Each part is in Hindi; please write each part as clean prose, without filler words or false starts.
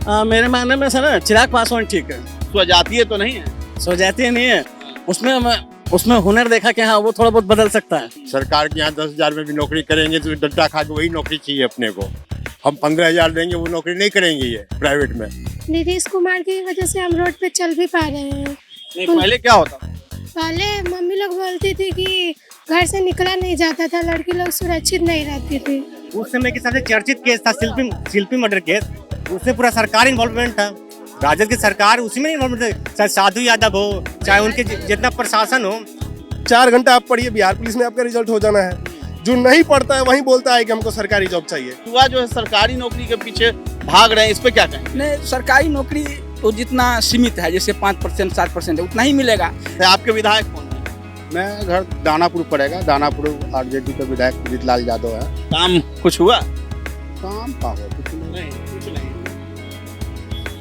मेरे मानने में सर चिराग पासवान ठीक है। स्वजातीय तो नहीं है? स्वजातीय नहीं है, उसमें हुनर देखा कि हाँ वो थोड़ा बहुत बदल सकता है। सरकार के यहाँ 10,000 में भी नौकरी करेंगे तो डंडा खा के वही नौकरी चाहिए अपने को। हम 15,000 देंगे वो नौकरी नहीं करेंगे ये प्राइवेट में। नीतीश कुमार की वजह से हम रोड पे चल भी पा रहे हैं। नहीं, पहले क्या होता था? पहले मम्मी लोग बोलती थी कि घर से निकला नहीं जाता था, लड़की लोग सुरक्षित नहीं रहती थी। उस समय के सबसे चर्चित केस था शिल्पी मर्डर केस, उसमें पूरा सरकार इन्वॉल्वमेंट था। राजद की सरकार उसी में इन्वॉल्वमेंट था, चाहे साधु यादव हो चाहे उनके जितना प्रशासन हो। 4 घंटा आप पढ़िए, बिहार पुलिस में आपका रिजल्ट हो जाना है। जो नहीं पढ़ता है वही बोलता है कि हमको सरकारी जॉब चाहिए। युवा जो है सरकारी नौकरी के पीछे भाग रहे हैं, इस पे क्या कहें? नहीं, सरकारी नौकरी तो जितना सीमित है, जैसे 5% 7% है, उतना ही मिलेगा। आपके विधायक कौन है? मैं घर दानापुर पड़ेगा, दानापुर आरजेडी का विधायक जीतलाल यादव है। काम कुछ हुआ? काम का हो कुछ नहीं। कुछ नहीं।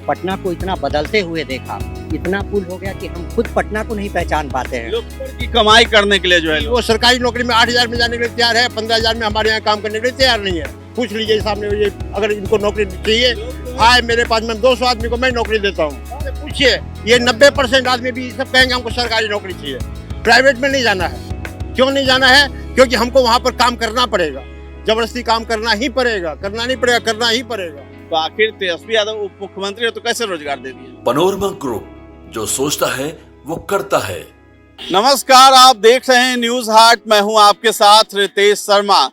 पटना को इतना बदलते हुए देखा, इतना पुल हो गया कि हम खुद पटना को नहीं पहचान पाते हैं। लोग की कमाई करने के लिए जो है वो सरकारी नौकरी में 8,000 में जाने के लिए तैयार है, 15,000 में हमारे यहाँ काम करने के लिए तैयार नहीं है। पूछ लीजिए सामने, ये अगर इनको नौकरी चाहिए आए मेरे पास, मैं 200 आदमी को मैं नौकरी देता हूँ। पूछिए, ये 90% आदमी भी सब कहेंगे हमको सरकारी नौकरी चाहिए, प्राइवेट में नहीं जाना है। क्यों नहीं जाना है? क्योंकि हमको वहाँ पर काम करना पड़ेगा, जबरदस्ती काम करना ही पड़ेगा, करना नहीं पड़ेगा, करना ही पड़ेगा। तो आखिर तेजस्वी यादव उप मुख्यमंत्री है तो कैसे रोजगार दे दिए? पनोरमा ग्रुप, जो सोचता है वो करता है। नमस्कार, आप देख रहे हैं न्यूज हाट, मैं हूं आपके साथ रितेश शर्मा।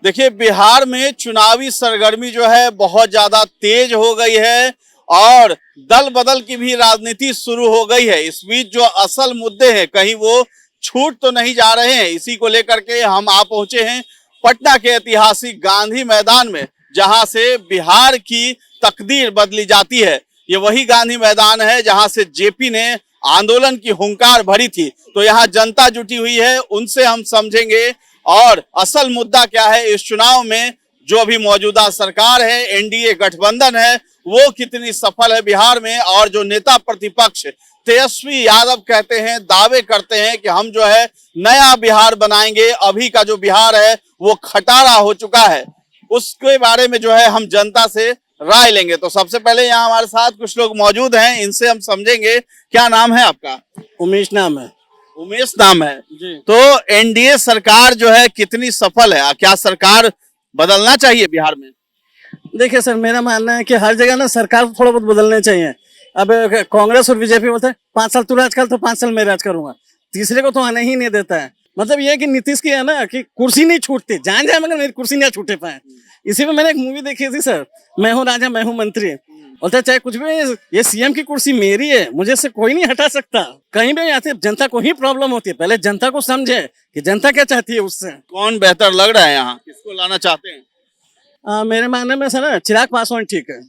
देखिए, बिहार में चुनावी सरगर्मी जो है बहुत ज्यादा तेज हो गई है और दल बदल की भी राजनीति शुरू हो गई है। इस बीच जो असल मुद्दे हैं कहीं वो छूट तो नहीं जा रहे हैं। इसी को लेकर के हम आ पहुंचे हैं पटना के ऐतिहासिक गांधी मैदान में, जहां से बिहार की तकदीर बदली जाती है। ये वही गांधी मैदान है जहां से जेपी ने आंदोलन की हुंकार भरी थी। तो यहाँ जनता जुटी हुई है, उनसे हम समझेंगे और असल मुद्दा क्या है इस चुनाव में। जो अभी मौजूदा सरकार है, एनडीए गठबंधन है, वो कितनी सफल है बिहार में। और जो नेता प्रतिपक्ष तेजस्वी यादव कहते हैं, दावे करते हैं कि हम जो है नया बिहार बनाएंगे, अभी का जो बिहार है वो खटारा हो चुका है, उसके बारे में जो है हम जनता से राय लेंगे। तो सबसे पहले यहाँ हमारे साथ कुछ लोग मौजूद हैं, इनसे हम समझेंगे। क्या नाम है आपका? उमेश नाम है। उमेश नाम है जी। तो एनडीए सरकार जो है कितनी सफल है? क्या सरकार बदलना चाहिए बिहार में? देखिए सर, मेरा मानना है कि हर जगह ना सरकार को थोड़ा बहुत बदलने चाहिए। अब कांग्रेस और बीजेपी बोलते हैं 5 साल तू राज कर तो 5 साल मैं राज करूंगा, तीसरे को तो आने ही नहीं देता है। मतलब ये है कि नीतीश की है ना कि कुर्सी नहीं छूटती, जान जाए मगर मेरी कुर्सी नहीं छूटे पाए। इसी में मैंने एक मूवी देखी थी सर, मैं हूँ राजा मैं हूँ मंत्री। बोलते चाहे कुछ भी, ये सीएम की कुर्सी मेरी है, मुझे से कोई नहीं हटा सकता। कहीं भी आते जनता को ही प्रॉब्लम होती है, पहले जनता को समझे कि जनता क्या चाहती है उससे। कौन बेहतर लग रहा है यहाँ? किसको लाना चाहते हैं? मेरे मानने में सर चिराग पासवान ठीक है।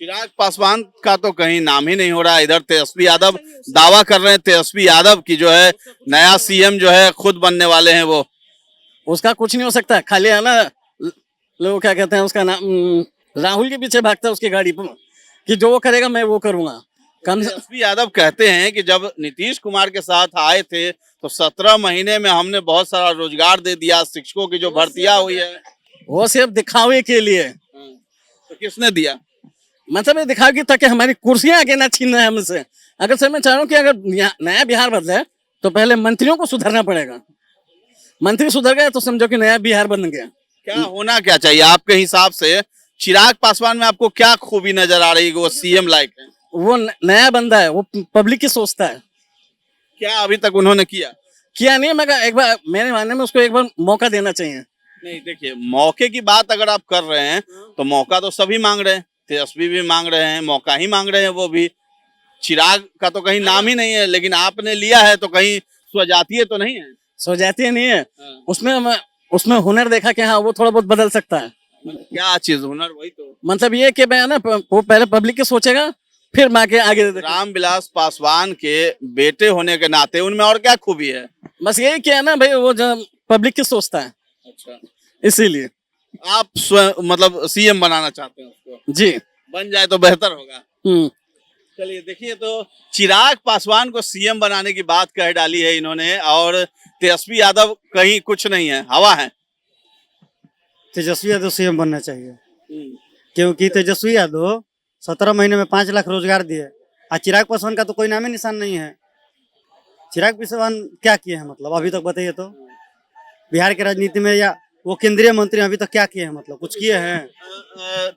चिराग पासवान का तो कहीं नाम ही नहीं हो रहा। इधर तेजस्वी यादव दावा कर रहे हैं, तेजस्वी यादव की जो है नया सीएम जो है खुद बनने वाले हैं। वो उसका कुछ नहीं हो सकता, खाली है ना लोग क्या कहते हैं उसका नाम, राहुल के पीछे भागता है उसकी गाड़ी पर कि जो वो करेगा मैं वो करूंगा। तेजस्वी यादव कहते हैं कि जब नीतीश कुमार के साथ आए थे तो 17 महीने में हमने बहुत सारा रोजगार दे दिया, शिक्षकों की जो भर्तियां हुई है वो सिर्फ दिखावे के लिए। तो किसने दिया? मतलब ये दिखाओगी ताकि हमारी कुर्सियां आगे ना छीन रहे हमसे। अगर सर मैं चाह रहा हूँ कि अगर नया बिहार बदले तो पहले मंत्रियों को सुधरना पड़ेगा। मंत्री सुधर गए तो समझो कि नया बिहार बन गया। क्या होना क्या चाहिए आपके हिसाब से? चिराग पासवान में आपको क्या खूबी नजर आ रही है वो सीएम लायक है? वो नया बंदा है, वो पब्लिक की सोचता है। क्या अभी तक उन्होंने किया नहीं, मगर एक बार मेरे मानने में उसको एक बार मौका देना चाहिए। नहीं, देखिए, मौके की बात अगर आप कर रहे हैं तो मौका तो सभी मांग रहे हैं, तेजस्वी भी मांग रहे हैं, मौका ही मांग रहे हैं वो भी। चिराग का तो कहीं नाम ही नहीं है, लेकिन आपने लिया है तो कहीं स्वजातीय तो नहीं है? स्वजातीय नहीं है, उसमें हुनर देखा कि हाँ वो थोड़ा बहुत बदल सकता है। क्या चीज हुनर? वही तो मतलब ये कि मैं ना वो पहले पब्लिक की सोचेगा फिर माँ के आगे। रामविलास पासवान के बेटे होने के नाते उनमें और क्या खूबी है? बस यही क्या है ना भाई, वो जो पब्लिक की सोचता है। अच्छा, इसीलिए आप मतलब सीएम बनाना चाहते हैं उसको? जी, बन जाए तो बेहतर होगा। चलिए, देखिए, तो चिराग पासवान को सीएम बनाने की बात कह डाली है इन्होंने और तेजस्वी यादव कहीं कुछ नहीं है, हवा है। तेजस्वी यादव सीएम बनना चाहिए, क्योंकि तेजस्वी यादव 17 महीने में 5 लाख रोजगार दिए। आज चिराग पासवान का तो कोई नाम ही निशान नहीं है। चिराग पासवान क्या किए हैं मतलब अभी तक बताइए तो? बिहार की राजनीति में या वो केंद्रीय मंत्री अभी तक क्या किए हैं मतलब कुछ किए हैं?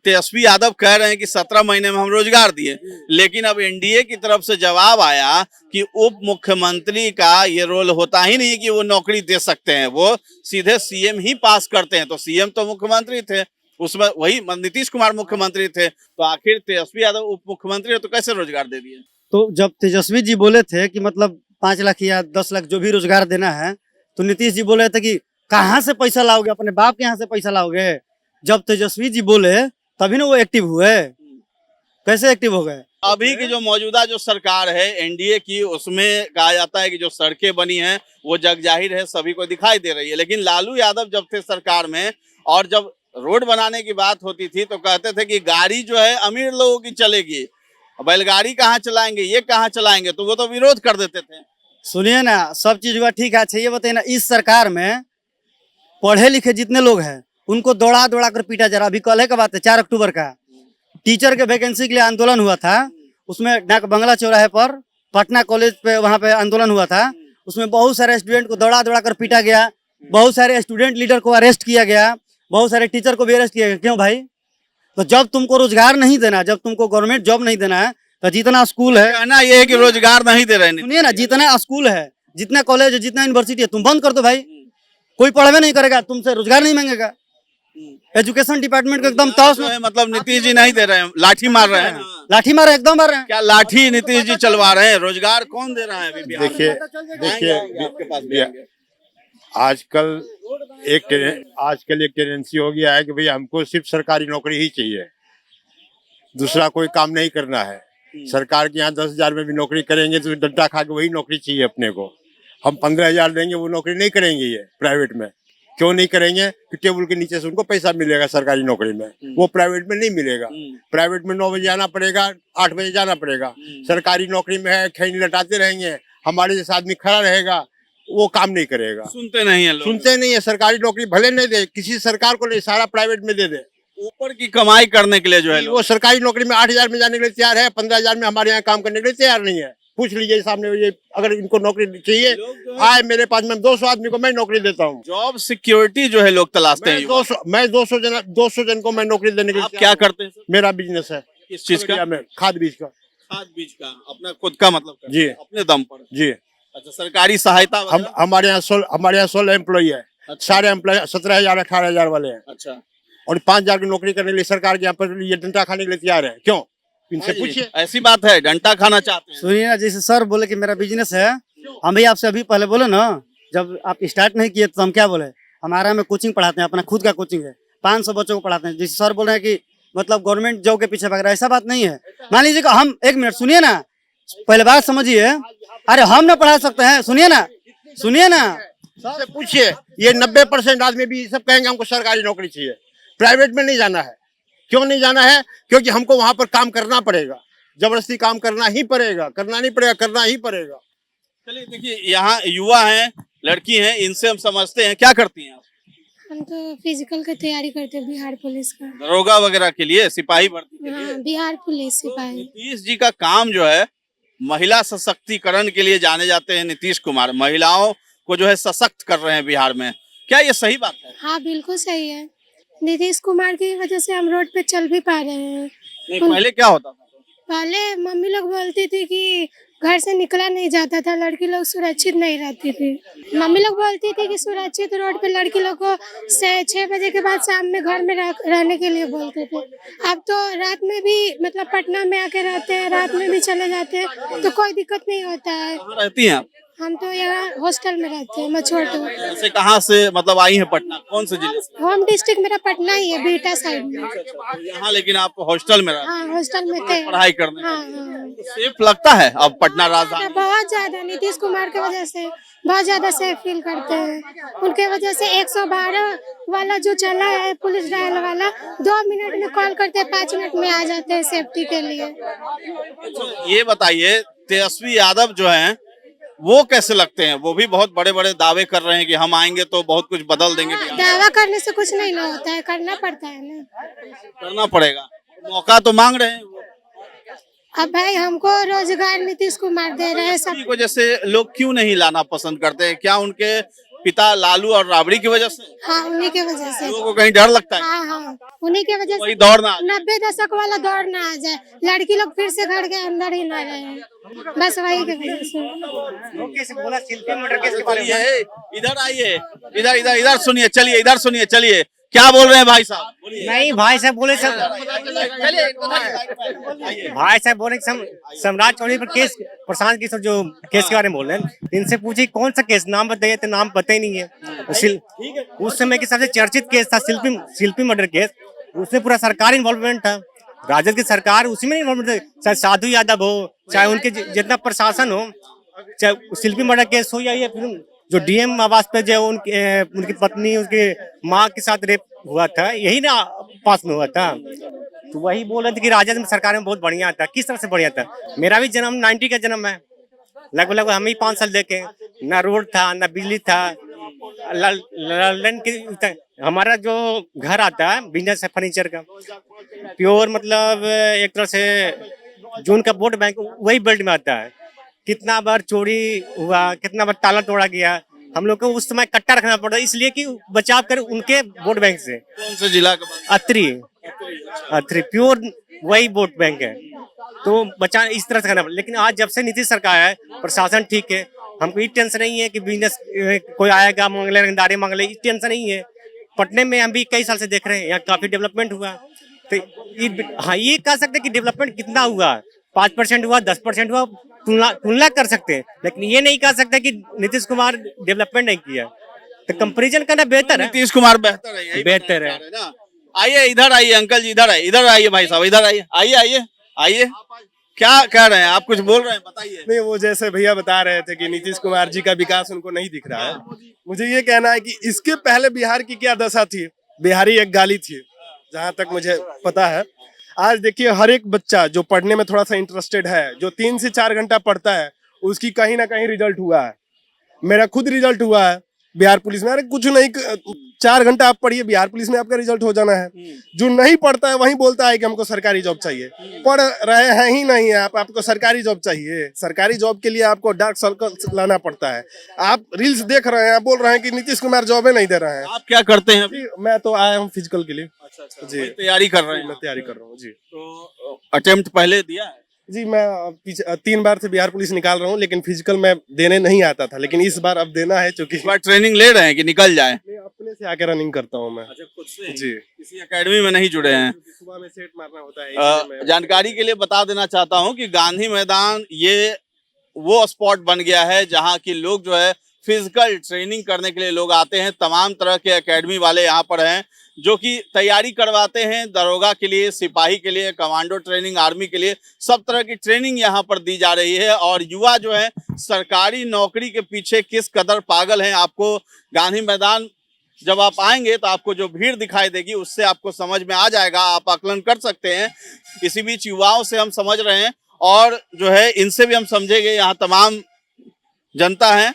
तेजस्वी यादव कह रहे हैं कि 17 महीने में हम रोजगार दिए, लेकिन अब एनडीए की तरफ से जवाब आया कि उप मुख्यमंत्री का ये रोल होता ही नहीं कि वो नौकरी दे सकते हैं, वो सीधे सीएम ही पास करते हैं। तो सीएम तो मुख्यमंत्री थे, उसमें वही नीतीश कुमार मुख्यमंत्री थे, तो आखिर तेजस्वी यादव उप मुख्यमंत्री है तो कैसे रोजगार दे दिए? तो जब तेजस्वी जी बोले थे कि मतलब 5 लाख या 10 लाख जो भी रोजगार देना है, तो नीतीश जी बोले थे कि कहाँ से पैसा लाओगे, अपने बाप के यहाँ से पैसा लाओगे। जब तेजस्वी जी बोले तभी ना वो एक्टिव हुए। कैसे एक्टिव हो गए? अभी की जो मौजूदा जो सरकार है एनडीए की, उसमें कहा जाता है कि जो सड़कें बनी हैं वो जग जाहिर है सभी को दिखाई दे रही है। लेकिन लालू यादव जब थे सरकार में और जब रोड बनाने की बात होती थी तो कहते थे कि गाड़ी जो है अमीर लोगों की चलेगी, बैलगाड़ी कहाँ चलाएंगे, ये कहाँ चलाएंगे, तो वो तो विरोध कर देते थे। सुनिए ना, सब चीज हुआ ठीक है। अच्छा ये बताइए ना, इस सरकार में पढ़े लिखे जितने लोग हैं उनको दौड़ा दौड़ा कर पीटा जा रहा। अभी कल का बात है 4 अक्टूबर का, टीचर के वैकेंसी के लिए आंदोलन हुआ था। उसमें डाक बंगला चौराहे पर पटना कॉलेज पे वहाँ पे आंदोलन हुआ था। उसमें बहुत सारे स्टूडेंट को दौड़ा दौड़ा कर पीटा गया, बहुत सारे स्टूडेंट लीडर को अरेस्ट किया गया, बहुत सारे टीचर को भी अरेस्ट किया गया। क्यों भाई? तो जब तुमको रोजगार नहीं देना, जब तुमको गवर्नमेंट जॉब नहीं देना है, तो जितना स्कूल है, कहना ये है कि रोजगार नहीं दे रहे हैं। सुनिए ना, जितना स्कूल है, जितना कॉलेज है, जितना यूनिवर्सिटी है, तुम बंद कर दो भाई। कोई पढ़ावे नहीं करेगा, तुमसे रोजगार नहीं मांगेगा। एजुकेशन डिपार्टमेंट को एकदम तौस में, मतलब नीतीश जी नहीं दे रहे हैं, लाठी मार रहे हैं। लाठी मार रहे हैं, एकदम मार रहे हैं। क्या लाठी नीतीश जी चलवा रहे हैं? रोजगार कौन दे रहा है अभी बिहार में? देखिए आजकल एक टेंडेंसी हो गया है कि भाई हमको सिर्फ सरकारी नौकरी ही चाहिए, दूसरा कोई काम नहीं करना है। सरकार के यहाँ 10,000 में भी नौकरी करेंगे तो डंडा खा के वही नौकरी चाहिए अपने को। हम 15,000 देंगे वो नौकरी नहीं करेंगे। ये प्राइवेट में क्यों नहीं करेंगे? कि टेबल के नीचे से उनको पैसा मिलेगा सरकारी नौकरी में, वो प्राइवेट में नहीं मिलेगा। प्राइवेट में 9 बजे आना पड़ेगा, 8 बजे जाना पड़ेगा। सरकारी नौकरी में है खैनी लटाते रहेंगे, हमारे जैसा आदमी खड़ा रहेगा, वो काम नहीं करेगा। सुनते नहीं है लोग, सुनते नहीं है। सरकारी नौकरी भले नहीं दे, किसी सरकार को नहीं, सारा प्राइवेट में दे दे। ऊपर की कमाई करने के लिए जो है वो सरकारी नौकरी में 8,000 में जाने के लिए तैयार है, 15,000 में हमारे यहाँ काम करने के लिए तैयार नहीं है। पूछ लीजिए सामने, ये अगर इनको नौकरी चाहिए आए मेरे पास, मैं 200 आदमी को मैं नौकरी देता हूँ। जॉब सिक्योरिटी जो है लोग तलाशते हैं। 200 जन को मैं नौकरी देने के लिए। आप क्या करते हैं? मेरा बिजनेस है। किस चीज का? खाद बीज का। खाद बीज का अपना खुद का मतलब करते जी, हैं, अपने दम पर। जी। अच्छा, सरकारी सहायता हम हमारे यहाँ 16 एम्प्लॉई है। सारे एम्प्लॉय 17,000 18,000 वाले हैं। अच्छा, और 5,000 की नौकरी करने के लिए सरकार के यहाँ पर ये डंडा खाने के लिए तैयार है। क्यों? इनसे पूछिए। ऐसी बात है, डंडा खाना चाहते हैं। सुनिए ना, जैसे सर बोले कि मेरा बिजनेस है, हम भी आपसे अभी पहले बोले ना, जब आप स्टार्ट नहीं किए तो हम क्या बोले? हमारा में कोचिंग पढ़ाते हैं, अपना खुद का कोचिंग है, 500 बच्चों को पढ़ाते हैं। जैसे सर बोल रहे हैं कि मतलब गवर्नमेंट जॉब के पीछे भाग रहा है, ऐसा बात नहीं है। मान लीजिए कि हम, 1 मिनट सुनिए ना, पहले बात समझिए। अरे हम ना पढ़ा सकते हैं, सुनिए ना, सुनिए ना, सबसे पूछिए। ये 90% आदमी भी सब कहेंगे हमको सरकारी नौकरी चाहिए, प्राइवेट में नहीं जाना है। क्यों नहीं जाना है? क्योंकि हमको वहां पर काम करना पड़ेगा, जबरदस्ती काम करना ही पड़ेगा, करना नहीं पड़ेगा, करना ही पड़ेगा। चलिए देखिए, यहाँ युवा हैं, लड़की हैं, इनसे हम समझते हैं। क्या करती हैं आप? हम तो फिजिकल की तैयारी करते हैं, बिहार पुलिस का। दरोगा वगैरह के लिए, सिपाही भर्ती के लिए? हाँ, बिहार पुलिस सिपाही। नीतीश जी का काम जो है, महिला सशक्तिकरण के लिए जाने जाते हैं नीतीश कुमार, महिलाओं को जो है सशक्त कर रहे हैं बिहार में। क्या ये सही बात है? हाँ बिल्कुल सही है। नीतीश कुमार की वजह से हम रोड पे चल भी पा रहे हैं। नहीं, पहले क्या होता था? पहले मम्मी लोग बोलती थी कि घर से निकला नहीं जाता था, लड़की लोग सुरक्षित नहीं रहती थी। मम्मी लोग बोलती थी कि सुरक्षित रोड पे लड़की लोग को 6 बजे के बाद शाम में घर में रहने के लिए बोलते थे। अब तो रात में भी मतलब पटना में आके रहते हैं, रात में भी चले जाते हैं, तो कोई दिक्कत नहीं होता है। कहाँ रहती हैं आप? हम तो यहाँ हॉस्टल में रहते हैं, मछोटो। ऐसे कहाँ से मतलब आई हैं पटना? कौन से जिले से? होम डिस्ट्रिक्ट मेरा पटना ही है, बीटा साइड में। तो यहाँ लेकिन आप हॉस्टल में रहते हाँ हॉस्टल में थे। पढ़ाई करने? हाँ हाँ। सेफ लगता है अब पटना राजधानी? बहुत ज्यादा नीतीश कुमार की वजह से बहुत ज्यादा सेफ फील करते हैं। उनके वजह से 112 वाला जो चला है, पुलिस डायल वाला, 2 मिनट में कॉल करते हैं, 5 मिनट में आ जाते हैं सेफ्टी के लिए। ये बताइए, तेजस्वी यादव जो हैं वो कैसे लगते हैं? वो भी बहुत बड़े बड़े दावे कर रहे हैं कि हम आएंगे तो बहुत कुछ बदल देंगे। दावा करने से कुछ नहीं होता है, करना पड़ता है ना। करना पड़ेगा, मौका तो मांग रहे हैं। अब भाई हमको रोजगार नीतीश कुमार दे रहे हैं सब। इसी वजह से लोग क्यों नहीं लाना पसंद करते हैं? क्या उनके पिता लालू और राबड़ी की वजह से? हाँ, उन्हीं के वजह से। लोगों को कहीं डर लगता है? हाँ, उन्हीं के वजह वही से दौड़ ना आ जाए। 90 दशक वाला दौर ना आ जाए, लड़की लोग फिर से घर के अंदर ही ना रहे, बस वही के वजह से। चलिए, इधर आइए, इधर इधर इधर सुनिए, चलिए इधर सुनिए, चलिए क्या बोल रहे हैं भाई साहब? नहीं भाई साहब बोले सब भाई साहब बोले सम्राट चौधरी पर केस, प्रशांत किशोर जो केस के बारे में बोल रहे हैं, इनसे पूछे कौन सा केस, नाम बताइए, तो नाम पता ही नहीं है। उस समय के सबसे चर्चित केस था शिल्पी मर्डर केस, उसमें पूरा सरकार इन्वॉल्वमेंट था, राजद की सरकार उसी में इन्वॉल्वमेंट था, चाहे साधु यादव हो, चाहे उनके जितना प्रशासन हो, चाहे शिल्पी मर्डर केस हो या ये फिर जो डीएम आवास पे जो उनकी पत्नी उसके माँ के साथ रेप हुआ था, यही ना पास में हुआ था। तो वही बोल रहे थे कि राजद में सरकार में बहुत बढ़िया था। किस तरह से बढ़िया था? मेरा भी जन्म 90 का जन्म है, लगभग हम ही 5 साल देखे, ना रोड था ना बिजली था, लंदन के हमारा जो घर आता है बिजनेस है फर्नीचर का, प्योर मतलब एक तरह से जून का वोट बैंक वही बेल्ट में आता है। कितना बार चोरी हुआ, कितना बार ताला तोड़ा गया, हम लोग को उस समय कट्टा रखना पड़ता, इसलिए कि बचाव कर उनके वोट बैंक से। कौन से जिला का? अत्री प्योर वही वोट बैंक है, तो बचा इस तरह से करना पड़ता। लेकिन आज जब से नीतीश सरकार है, प्रशासन ठीक है, हमको ये टेंशन नहीं है कि बिजनेस कोई आएगा मांग ले, रंगदारी मांग ले, ये टेंशन नहीं है। पटने में हम भी कई साल से देख रहे हैं, यहाँ काफी डेवलपमेंट हुआ, तो हाँ ये कह सकते कि डेवलपमेंट कितना हुआ, 5% हुआ, 10% हुआ, तुलना कर सकते हैं, लेकिन ये नहीं कह सकते कि नीतीश कुमार डेवलपमेंट नहीं किया। तो कंपैरिजन करना बेहतर है। नीतीश कुमार बेहतर है, यही बेहतर है ना। आइए इधर आइए अंकल जी, इधर आइए भाई साहब, इधर आइए, आइए क्या कह रहे हैं आप? कुछ बोल रहे हैं, बताइए। नहीं, वो जैसे भैया बता रहे थे कि नीतीश कुमार जी का विकास उनको नहीं दिख रहा है, मुझे ये कहना है कि इसके पहले बिहार की क्या दशा थी? बिहारी एक गाली थी, जहां तक मुझे पता है। आज देखिए, हर एक बच्चा जो पढ़ने में थोड़ा सा इंटरेस्टेड है, जो 3 से 4 घंटा पढ़ता है, उसकी कहीं ना कहीं रिजल्ट हुआ है। मेरा खुद रिजल्ट हुआ है बिहार पुलिस में। अरे कुछ नहीं, 4 घंटा आप पढ़िए, बिहार पुलिस में आपका रिजल्ट हो जाना है। जो नहीं पढ़ता है वही बोलता है कि हमको सरकारी जॉब चाहिए। पढ़ रहे हैं ही नहीं है आप, आपको सरकारी जॉब चाहिए। सरकारी जॉब के लिए आपको डार्क सर्कल लाना पड़ता है। आप रील्स देख रहे हैं, आप बोल रहे हैं कि नीतीश कुमार जॉबे नहीं दे रहे हैं। आप क्या करते हैं अभी? मैं तो आया हूँ फिजिकल के लिए। अच्छा, जी, तैयारी कर रहे हैं? मैं तैयारी कर रहा हूँ जी। तो अटेम्प्ट पहले दिया है? जी, मैं 3 बार से बिहार पुलिस निकाल रहा हूँ, लेकिन फिजिकल में देने नहीं आता था, लेकिन इस बार अब देना है, क्योंकि इस बार ट्रेनिंग ले रहे हैं कि निकल जाए? अपने से आके रनिंग करता हूँ मैं। अच्छा, खुद से? जी, किसी एकेडमी में नहीं जुड़े हैं? सुबह में सेट मारना होता है, इसलिए मैं- जानकारी के लिए बता देना चाहता हूं कि गांधी मैदान ये वो स्पॉट बन गया है जहां की लोग जो है फिजिकल ट्रेनिंग करने के लिए लोग आते हैं। तमाम तरह के एकेडमी वाले यहाँ पर हैं जो कि तैयारी करवाते हैं दरोगा के लिए, सिपाही के लिए, कमांडो ट्रेनिंग, आर्मी के लिए, सब तरह की ट्रेनिंग यहाँ पर दी जा रही है। और युवा जो है सरकारी नौकरी के पीछे किस कदर पागल हैं, आपको गांधी मैदान जब आप आएंगे तो आपको जो भीड़ दिखाई देगी उससे आपको समझ में आ जाएगा, आप आकलन कर सकते हैं। इसी बीच युवाओं से हम समझ रहे हैं और जो है इनसे भी हम समझेंगे। यहाँ तमाम जनता है।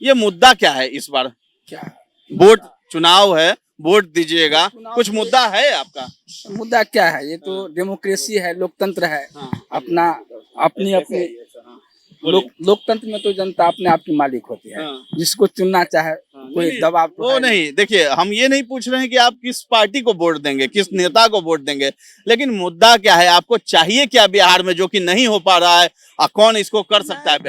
ये मुद्दा क्या है इस बार? क्या वोट चुनाव है, वोट दीजिएगा, कुछ मुद्दा है आपका? मुद्दा क्या है? ये तो डेमोक्रेसी है, लोकतंत्र है। अपना अपनी अपनी लोकतंत्र में तो जनता अपने आप की मालिक होती है, जिसको चुनना चाहे कोई दबाव तो वो नहीं। देखिए, हम ये नहीं पूछ रहे हैं कि आप किस पार्टी को वोट देंगे, किस नेता को वोट देंगे, लेकिन मुद्दा क्या है, आपको चाहिए क्या बिहार में जो कि नहीं हो पा रहा है और कौन इसको कर सकता है?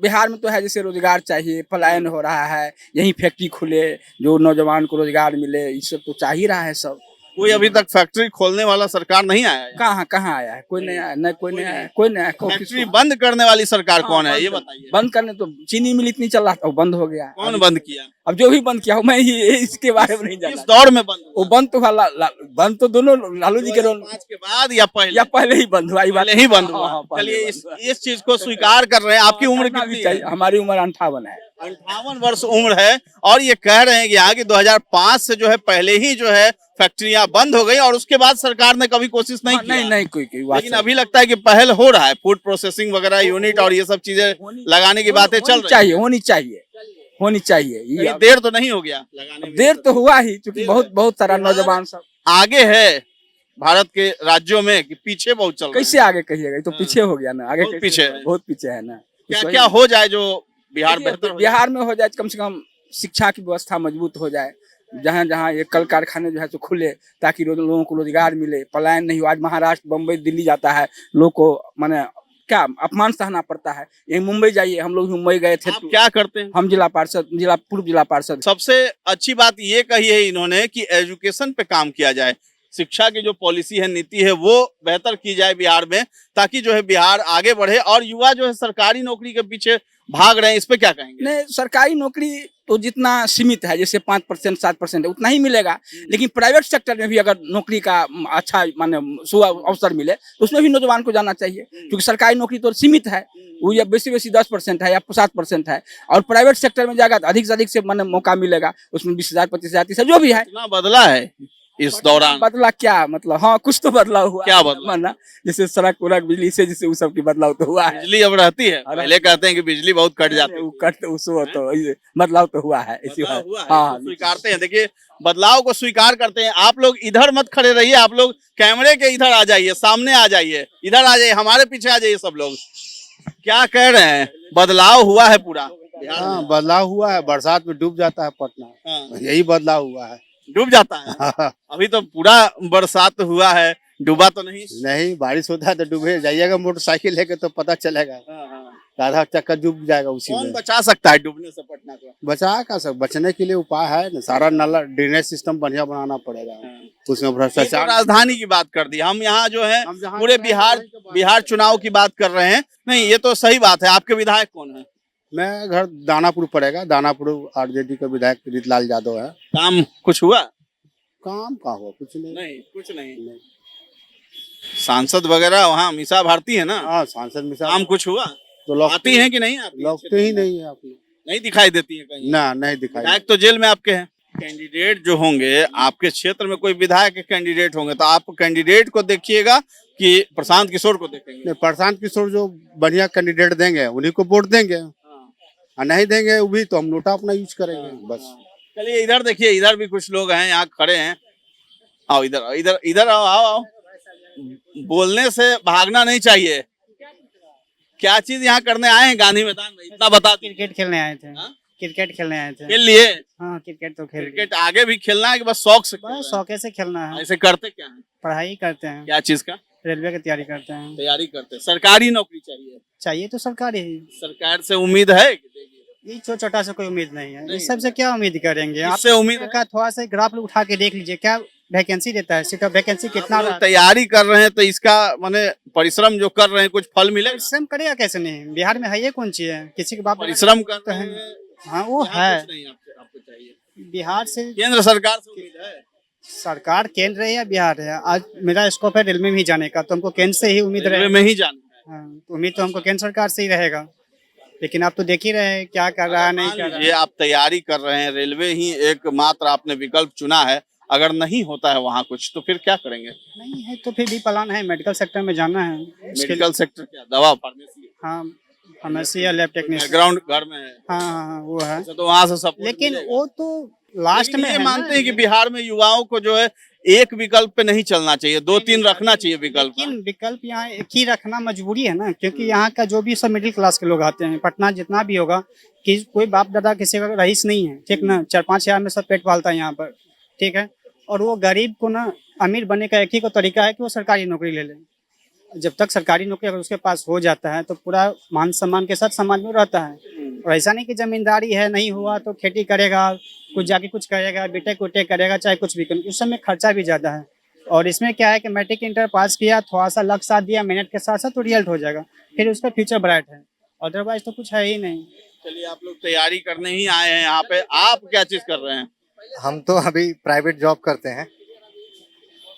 बिहार में तो है जैसे रोजगार चाहिए, पलायन हो रहा है, यही फैक्ट्री खुले, जो नौजवान को रोजगार मिले, ये सब तो चाह ही रहा है सब। कोई अभी तक फैक्ट्री खोलने वाला सरकार नहीं आया है? कहाँ आया है? कोई नहीं आया, न कोई नहीं आया, कोई नहीं आया। फैक्ट्री बंद करने वाली सरकार कौन है, ये बताइए। बंद करने तो चीनी मिल इतनी चल रहा था, वो बंद हो गया। कौन बंद किया? अब जो भी बंद किया मैं इसके बारे में नहीं इस जानता। दौर में बंद? वो बंद तो बंद तो दोनों लालू जी के रोल के बाद या पहले ही बंद हुआ। पहले ही बंद हुआ। चलिए, इस चीज को स्वीकार कर रहे हैं। आपकी उम्र कितनी है? हमारी उम्र 58 है। 58 वर्ष उम्र है और ये कह रहे हैं कि यहाँ की 2005 से जो है पहले ही जो है फैक्ट्रियां बंद हो गई और उसके बाद सरकार ने कभी कोशिश नहीं की। नहीं कोई लेकिन अभी लगता है कि पहल हो रहा है, फूड प्रोसेसिंग वगैरह यूनिट और ये सब चीजें लगाने की बातें चल रही है। होनी चाहिए। ये देर तो नहीं हो गया लगाने में? देर तो हुआ ही, क्योंकि बहुत सारा नौजवान सब आगे है भारत के राज्यों में कि पीछे बहुत चल रहे हैं? कैसे आगे कहिएगा, ये तो पीछे हो गया ना, आगे बहुत कैसे- पीछे है। बहुत पीछे है ना। क्या इस वजह- क्या हो जाए जो बिहार देखिए, बेहतर हो जाए? बिहार में हो जाए कम से कम शिक्षा की व्यवस्था मजबूत हो जाए, जहाँ जहाँ ये कल कारखाने जो है तो खुले, ताकि लोगों को रोजगार मिले, पलायन नहीं हो। आज महाराष्ट्र, बम्बई, दिल्ली जाता है, लोग को माने क्या अपमान सहना पड़ता है। यही मुंबई जाइए, हम लोग मुंबई गए थे, आप क्या करते हैं? हम जिला पार्षद, पूर्व जिला पार्षद। सबसे अच्छी बात ये कही है इन्होंने कि एजुकेशन पे काम किया जाए, शिक्षा की जो पॉलिसी है, नीति है, वो बेहतर की जाए बिहार में, ताकि जो है बिहार आगे बढ़े। और युवा जो है सरकारी नौकरी के पीछे भाग रहे हैं, इस पे क्या कहेंगे? नहीं, सरकारी नौकरी तो जितना सीमित है, जैसे 5% 7% है, उतना ही मिलेगा। लेकिन प्राइवेट सेक्टर में भी अगर नौकरी का अच्छा माने अवसर मिले तो उसमें भी नौजवान को जाना चाहिए, क्योंकि सरकारी नौकरी तो सीमित है, वो या बेसी 10% है या 7% है, और प्राइवेट सेक्टर में जाएगा तो अधिक से अधिक से माने मौका मिलेगा, उसमें 20,000 25,000 30,000 जो भी है। कितना बदला है इस दौरान? बदला क्या मतलब, हाँ कुछ तो बदलाव हुआ। क्या बदला? माना जैसे सड़क उड़क बिजली से, जैसे वो सब की बदलाव तो हुआ है। बिजली अब रहती है, पहले कहते हैं कि बिजली बहुत कट जाती है। वो कट उसको तो ये बदलाव तो हुआ है, इसी बदलाव हुआ है, हाँ इसको स्वीकारते हैं। देखिए, बदलाव को स्वीकार करते हैं। आप लोग इधर मत खड़े रहिए, आप लोग कैमरे के इधर आ जाइए, सामने आ जाइए, इधर आ जाइए, हमारे पीछे आ जाइए सब लोग। क्या कह रहे हैं? बदलाव हुआ है पूरा बिहार में? हाँ, बदलाव हुआ है। बरसात में डूब जाता है पटना, हाँ, यही बदलाव हुआ है। डूब जाता है। अभी तो पूरा बरसात हुआ है, डूबा तो नहीं। नहीं, बारिश होता है तो डूबे जाइएगा मोटरसाइकिल लेके तो पता चलेगा, आधा चक्कर डूब जाएगा उसी कौन में। बचा सकता है डूबने से पटना को? बचा का सब बचने के लिए उपाय है ना, सारा नाला ड्रेनेज सिस्टम बढ़िया बनाना पड़ेगा, उसमें ये तो भ्रष्टाचार। राजधानी की बात कर दी, हम यहाँ जो है हम जहाँ पूरे रह रहे हैं, बिहार चुनाव की बात कर रहे हैं। नहीं, ये तो सही बात है। आपके विधायक कौन है? मैं घर दानापुर पड़ेगा, दानापुर आरजेडी का विधायक रीतलाल यादव है। काम कुछ हुआ? काम का हुआ कुछ नहीं। नहीं, कुछ नहीं। सांसद वगैरह वहाँ मीसा भारती है ना, हाँ, सांसद मिसाल काम कुछ हुआ? तो आती हैं कि नहीं आती? लगते ही नहीं है आपने। नहीं दिखाई देती है कहीं? ना, नहीं दिखाई। विधायक तो जेल में आपके हैं। कैंडिडेट जो होंगे आपके क्षेत्र में, कोई विधायक के कैंडिडेट होंगे, तो आप कैंडिडेट को देखिएगा कि प्रशांत किशोर को देखेंगे? नहीं, प्रशांत किशोर जो बढ़िया कैंडिडेट देंगे उन्हीं को वोट देंगे, और नहीं देंगे वो भी तो हम नोटा अपना यूज करेंगे बस। चलिए इधर देखिए, इधर भी कुछ लोग हैं यहाँ खड़े हैं। आओ इधर, इधर इधर आओ, आओ आओ। बोलने से भागना नहीं चाहिए। क्या चीज यहाँ करने आए हैं गांधी मैदान में, इतना बता दीजिए। क्रिकेट खेलने आए थे, हाँ? क्रिकेट खेलने आए थे। खेल लिए? हाँ, क्रिकेट तो खेल क्रिकेट आगे भी खेलना है कि बस शौक से खेल रहे बस हैं? शौके से खेलना है। ऐसे करते क्या है? पढ़ाई करते हैं, क्या चीज का रेलवे की तैयारी करते हैं। तैयारी करते हैं? सरकारी नौकरी चाहिए? चाहिए तो सरकारी ही, सरकार से उम्मीद है कि देगी? ये छोटा से कोई उम्मीद नहीं है। नहीं इस सबसे क्या उम्मीद करेंगे आप? इससे उम्मीद है? का थोड़ा सा ग्राफ उठा के देख लीजिए, क्या वैकेंसी देता है, सीट ऑफ वैकेंसी कितना आप लोग रहा है? तैयारी कर रहे हैं तो इसका माने परिश्रम जो कर रहे हैं कुछ फल मिलेगा? परिश्रम करेगा कैसे नहीं? बिहार में है ये कौन चीज है? किसी के बाप परिश्रम कर तो रहे है। हैं, हाँ वो यहाँ है। कुछ नहीं आपको चाहिए। बिहार से केंद्र सरकार से उम्मीद है? सरकार केंद्र है या बिहार है? आज मेरा स्कोप है रेलवे में ही जाने का, तो हमको केंद्र से ही उम्मीद रेलवे रहे। में ही जाना है। हाँ, तो उम्मीद तो हमको केंद्र सरकार से ही रहेगा, लेकिन आप तो देख ही रहे हैं क्या कर रहा है, नहीं मान कर रहा लीजिए है। आप तैयारी कर रहे हैं, रेलवे ही एकमात्र आपने विकल्प चुना है, अगर नहीं होता है वहाँ कुछ तो फिर क्या करेंगे? नहीं है तो फिर भी प्लान है, मेडिकल सेक्टर में जाना है। उसके लिए मेडिकल सेक्टर क्या, दवा, फार्मेसी, हाँ, फार्मेसी या लैब टेक्नीशियन। बैकग्राउंड घर में है? हाँ हाँ हाँ, वो है। अच्छा, तो वहाँ से सब लेकिन वो तो लास्ट में ये है ना। मानते हैं कि बिहार में युवाओं को जो है एक विकल्प पे नहीं चलना चाहिए, 2-3 रखना चाहिए विकल्प। लेकिन विकल्प यहाँ एक ही रखना मजबूरी है ना, क्योंकि यहाँ का जो भी सब मिडिल क्लास के लोग आते हैं, पटना जितना भी होगा, कि कोई बाप दादा किसी का रईस नहीं है, ठीक ना, 4-5 हजार में सब पेट पालता है यहाँ पर, ठीक है। और वो गरीब को ना अमीर बनने का एक ही को तरीका है कि वो सरकारी नौकरी ले ले। जब तक सरकारी नौकरी अगर उसके पास हो जाता है तो पूरा मान सम्मान के साथ समाज में रहता है। और ऐसा नहीं कि जमींदारी है, नहीं हुआ तो खेती करेगा, कुछ जाके कुछ करेगा, बीटेक उटेक करेगा, चाहे कुछ भी करे, उस समय खर्चा भी ज़्यादा है। और इसमें क्या है कि मैट्रिक इंटर पास किया, थोड़ा सा लक साथ दिया, मेहनत के साथ साथ तो रिजल्ट हो जाएगा, फिर उसका फ्यूचर ब्राइट है, अदरवाइज तो कुछ है ही नहीं। चलिए आप लोग तैयारी करने ही आए हैं यहाँ पे, आप क्या चीज कर रहे हैं? हम तो अभी प्राइवेट जॉब करते हैं,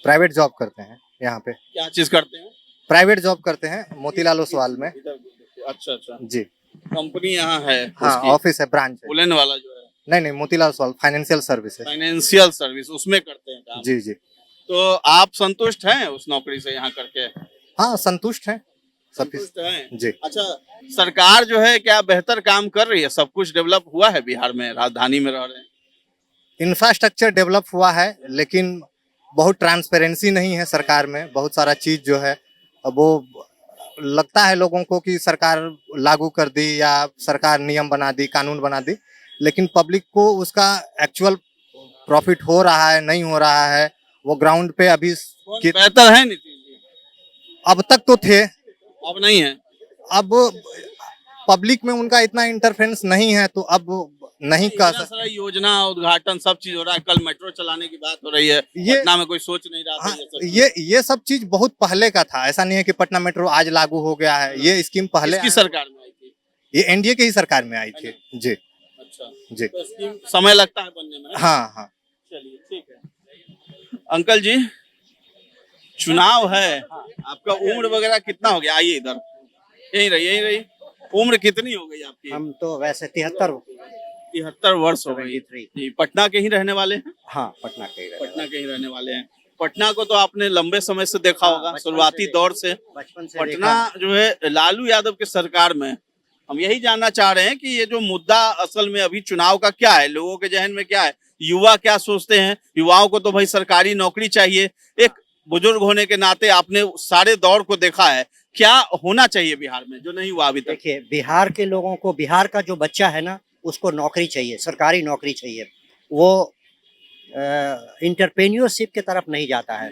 प्राइवेट जॉब करते हैं यहाँ पे। क्या चीज करते हैं? प्राइवेट जॉब करते हैं मोतीलाल ओसवाल में। अच्छा अच्छा, जी कंपनी यहाँ है? हाँ, उसकी? ऑफिस है, ब्रांच है। बुलेन वाला जो है? नहीं नहीं, मोतीलाल ओसवाल फाइनेंशियल सर्विस है। फाइनेंशियल सर्विस, उसमें करते हैं काम? जी जी। तो आप संतुष्ट हैं उस नौकरी से यहाँ करके? हाँ, संतुष्ट हैं सब। संतुष्ट हैं? जी। अच्छा, सरकार जो है क्या बेहतर काम कर रही है? सब कुछ डेवलप हुआ है बिहार में, राजधानी में रह रहे हैं? इंफ्रास्ट्रक्चर डेवलप हुआ है, लेकिन बहुत ट्रांसपेरेंसी नहीं है सरकार में, बहुत सारा चीज़ जो है वो लगता है लोगों को कि सरकार लागू कर दी या सरकार नियम बना दी, कानून बना दी, लेकिन पब्लिक को उसका एक्चुअल प्रॉफिट हो रहा है नहीं हो रहा है, वो ग्राउंड पे अभी बेहतर है नीतीश जी? अब तक तो थे, अब नहीं है। अब पब्लिक में उनका इतना इंटरफेरेंस नहीं है, तो अब नहीं कह इतना सारा योजना उद्घाटन सब चीज हो रहा है, कल मेट्रो चलाने की बात हो रही है, ये पटना में कोई सोच नहीं रहा था हाँ, ये सब चीज़। ये सब चीज बहुत पहले का था, ऐसा नहीं है कि पटना मेट्रो आज लागू हो गया है, ये स्कीम पहले किसकी सरकार में आई थी? ये एनडीए की ही सरकार में आई थी जी। अच्छा, जी तो स्कीम समय लगता है बनने में? हाँ हाँ। चलिए ठीक है। अंकल जी, चुनाव है, आपका उम्र वगैरह कितना हो गया? आइए इधर, यही रही यही रही। उम्र कितनी हो गई आपकी? हम तो वैसे 73 73 वर्ष हो गई। जी, पटना के ही रहने वाले हैं? हाँ पटना के पटना के ही रहने वाले हैं। पटना को तो आपने लंबे समय से देखा हाँ, होगा, बचपन शुरुआती से दौर से। बचपन से पटना जो है लालू यादव की सरकार में, हम यही जानना चाह रहे हैं कि ये जो मुद्दा असल में अभी चुनाव का क्या है, लोगों के जहन में क्या है, युवा क्या सोचते हैं? युवाओं को तो भाई सरकारी नौकरी चाहिए। एक बुजुर्ग होने के नाते आपने सारे दौर को देखा है, क्या होना चाहिए बिहार में जो नहीं हुआ अभी तक? देखिए, बिहार के लोगों को, बिहार का जो बच्चा है ना, उसको नौकरी चाहिए, सरकारी नौकरी चाहिए। वो इंटरप्रेन्योरशिप की तरफ नहीं जाता है।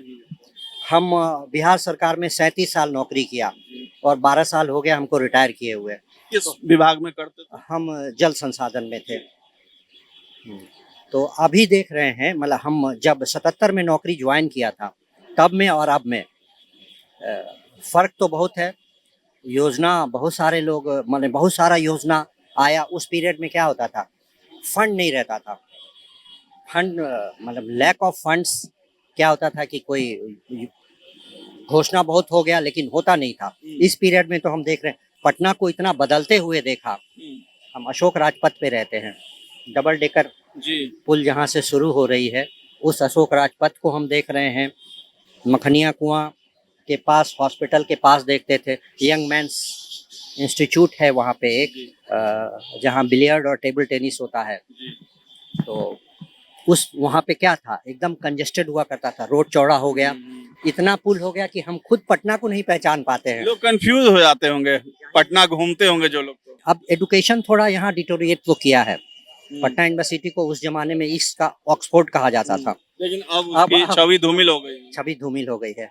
हम बिहार सरकार में 37 साल नौकरी किया और 12 साल हो गया हमको रिटायर किए हुए। किस विभाग में करते थे? हम जल संसाधन में थे। तो अभी देख रहे हैं, मतलब हम जब 77 में नौकरी ज्वाइन किया था, तब में और अब में फर्क तो बहुत है। योजना बहुत सारे लोग, मतलब बहुत सारा योजना आया। उस पीरियड में क्या होता था, फंड नहीं रहता था। फंड मतलब लैक ऑफ फंड्स क्या होता था कि कोई घोषणा बहुत हो गया लेकिन होता नहीं था। इस पीरियड में तो हम देख रहे हैं पटना को इतना बदलते हुए देखा। हम अशोक राजपथ पे रहते हैं, डबल डेकर जी, पुल जहाँ से शुरू हो रही है, उस अशोक राजपथ को हम देख रहे हैं। मखनिया कुआं के पास, हॉस्पिटल के पास देखते थे। यंग मैंस इंस्टीट्यूट है वहाँ पे एक, जहाँ बिलियर्ड और टेबल टेनिस होता है। तो उस वहाँ पे क्या था, एकदम कंजेस्टेड हुआ करता था, रोड चौड़ा हो गया, इतना पुल हो गया कि हम खुद पटना को नहीं पहचान पाते हैं। लोग कंफ्यूज हो जाते होंगे, पटना घूमते होंगे जो लोग तो। अब एजुकेशन थोड़ा यहाँ डिटोरिएट तो किया है। पटना यूनिवर्सिटी को उस जमाने में ईस्ट का ऑक्सफोर्ड कहा जाता था, लेकिन अब उसकी छवि धूमिल हो गई। छवि धूमिल हो गई है।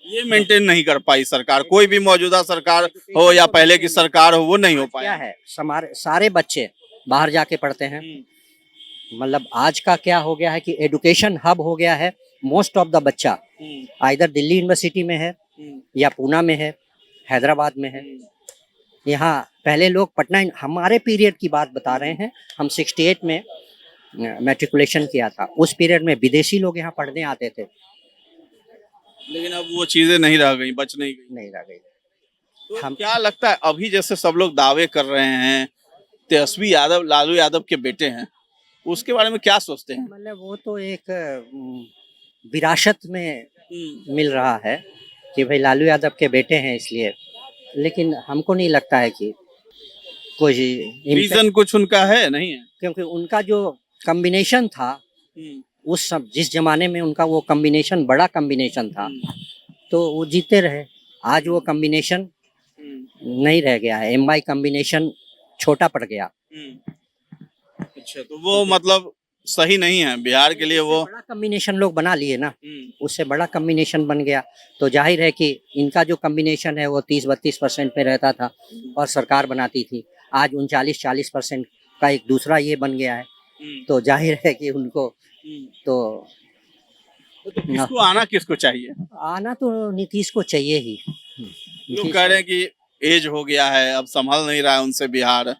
ये मेंटेन नहीं कर पाई सरकार, कोई भी मौजूदा सरकार हो या पहले की सरकार हो, वो नहीं हो क्या पाया। है, सारे बच्चे बाहर जाके पढ़ते हैं। मतलब आज का क्या हो गया है कि एजुकेशन हब हो गया है। मोस्ट ऑफ द बच्चा आइदर दिल्ली यूनिवर्सिटी में है या पूना में है, हैदराबाद में है। यहाँ पहले लोग पटना, हमारे पीरियड की बात बता रहे हैं, हम 68 में मैट्रिकुलेशन किया था। उस पीरियड में विदेशी लोग यहाँ पढ़ने आते थे। लेकिन अब वो चीजें नहीं रह गई, बच नहीं गई। नहीं रह गई। तो क्या लगता है, अभी जैसे सब लोग दावे कर रहे हैं, तेजस्वी यादव लालू यादव के बेटे हैं, उसके बारे में क्या सोचते हैं? मतलब वो तो एक विरासत में मिल रहा है कि भाई लालू यादव के बेटे हैं इसलिए, लेकिन हमको नहीं लगता है कि कोई रीजन कुछ उनका है, नहीं है? क्योंकि उनका जो कॉम्बिनेशन था उस सब, जिस जमाने में उनका वो कॉम्बिनेशन, बड़ा कॉम्बिनेशन था, तो वो जीते रहे। आज वो कॉम्बिनेशन नहीं रह गया है, एम वाई कॉम्बिनेशन छोटा पड़ गया। अच्छा, तो वो मतलब सही नहीं है बिहार के लिए। वो बड़ा कॉम्बिनेशन लोग बना लिए ना, उससे बड़ा कॉम्बिनेशन बन गया, तो जाहिर है कि इनका जो कॉम्बिनेशन है वो 30-32% में रहता था और सरकार बनाती थी। आज 39-40% का एक दूसरा ये बन गया है, तो जाहिर है कि उनको तो किसको आना, किसको चाहिए? आना तो नीतीश को चाहिए ही। लोग कह रहे हैं कि एज हो गया है, अब संभल नहीं रहा है उनसे बिहार।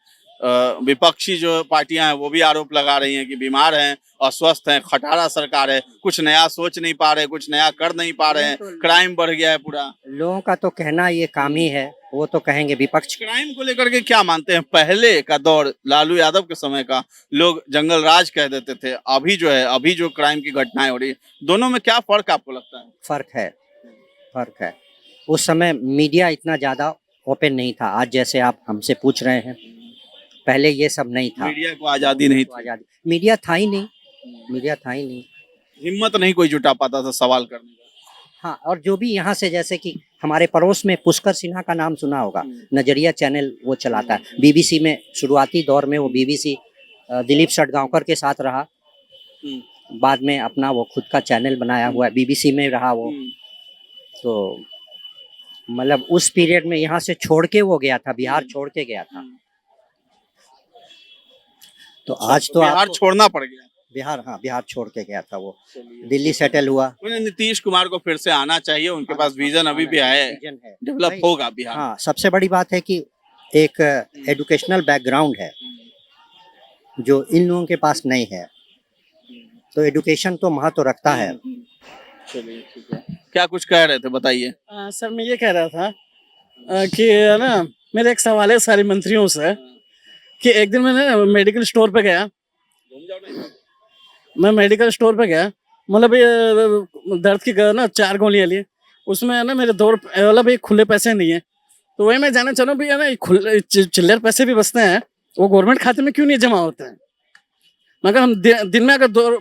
विपक्षी जो पार्टियां हैं वो भी आरोप लगा रही हैं कि बीमार हैं, अस्वस्थ हैं, खटारा सरकार है, कुछ नया सोच नहीं पा रहे, कुछ नया कर नहीं पा रहे हैं, क्राइम बढ़ गया है पूरा। लोगों का तो कहना ये काम ही है, वो तो कहेंगे विपक्ष। क्राइम को लेकर के क्या मानते हैं? पहले का दौर लालू यादव के समय का लोग जंगल राज कह देते थे, अभी जो है, अभी जो क्राइम की घटनाएं हो रही है, दोनों में क्या फर्क आपको लगता है? फर्क है। उस समय मीडिया इतना ज्यादा ओपन नहीं था, आज जैसे आप हमसे पूछ रहे हैं, पहले ये सब नहीं था। मीडिया को आजादी नहीं थी। मीडिया था ही नहीं। हिम्मत नहीं कोई जुटा पाता था सवाल करने का। हाँ, और जो भी यहाँ से, जैसे कि हमारे पड़ोस में पुष्कर सिन्हा का नाम सुना होगा, नजरिया चैनल वो चलाता है। बीबीसी में शुरुआती दौर में वो बीबीसी दिलीप सटगांवकर के साथ रहा, बाद में अपना वो खुद का चैनल बनाया हुआ है, बीबीसी में रहा वो। तो मतलब उस पीरियड में यहाँ से छोड़ के वो गया था, बिहार छोड़ के गया था। तो आज तो बिहार छोड़ना पड़ गया। बिहार, हाँ, बिहार छोड़ के गया था वो, दिल्ली सेटल हुआ। उन्हें नीतीश कुमार को फिर से आना चाहिए, उनके पास विजन अभी भी है, डेवलप होगा बिहार। हाँ, सबसे बड़ी बात है कि एक एजुकेशनल बैकग्राउंड है जो इन लोगों के पास नहीं है, तो एजुकेशन तो महत्व रखता है। चलिए ठीक है, क्या कुछ कह रहे थे बताइए। सर मैं ये कह रहा था कि है ना, मेरा एक सवाल है सारे मंत्रियों से कि एक दिन मैंने मेडिकल स्टोर पे गया, मतलब ये दर्द की ना 4 गोलियां ली, उसमें है ना मेरे 2 मतलब ये खुले पैसे नहीं है। तो वही मैं जानना चाह रहा हूँ भैया ना, चिल्लर पैसे भी बचते हैं, वो गवर्नमेंट खाते में क्यों नहीं जमा होते हैं? मगर हम दिन में अगर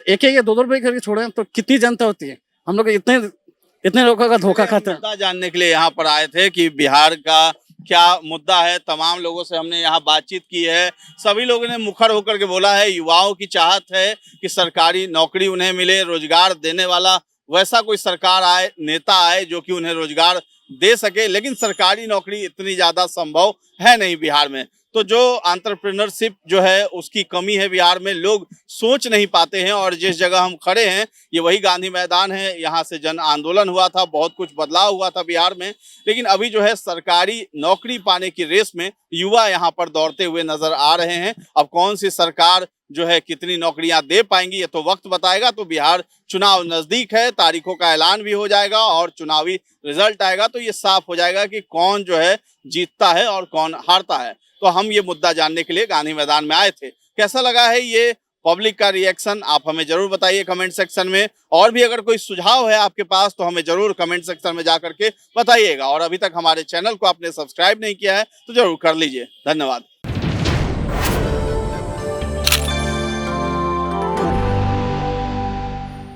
एक या 2 रुपए करके छोड़े तो कितनी जनता होती है? हम लोग इतने लोगों का धोखा खाते हैं। मुद्दा जानने के लिए यहाँ पर आए थे कि बिहार का क्या मुद्दा है। तमाम लोगों से हमने यहाँ बातचीत की है, सभी लोगों ने मुखर होकर के बोला है युवाओं की चाहत है कि सरकारी नौकरी उन्हें मिले, रोजगार देने वाला वैसा कोई सरकार आए, नेता आए जो कि उन्हें रोजगार दे सके। लेकिन सरकारी नौकरी इतनी ज्यादा संभव है नहीं बिहार में, तो जो एंटरप्रेन्योरशिप जो है उसकी कमी है बिहार में, लोग सोच नहीं पाते हैं। और जिस जगह हम खड़े हैं ये वही गांधी मैदान है, यहाँ से जन आंदोलन हुआ था, बहुत कुछ बदलाव हुआ था बिहार में। लेकिन अभी जो है सरकारी नौकरी पाने की रेस में युवा यहाँ पर दौड़ते हुए नजर आ रहे हैं। अब कौन सी सरकार जो है कितनी नौकरियां दे पाएंगी ये तो वक्त बताएगा। तो बिहार चुनाव नजदीक है, तारीखों का ऐलान भी हो जाएगा और चुनावी रिजल्ट आएगा तो ये साफ हो जाएगा कि कौन जो है जीतता है और कौन हारता है। तो हम ये मुद्दा जानने के लिए गांधी मैदान में आए थे। कैसा लगा है ये पब्लिक का रिएक्शन, आप हमें जरूर बताइए कमेंट सेक्शन में। और भी अगर कोई सुझाव है आपके पास तो हमें जरूर कमेंट सेक्शन में जाकर के बताइएगा। और अभी तक हमारे चैनल को आपने सब्सक्राइब नहीं किया है तो जरूर कर लीजिए। धन्यवाद।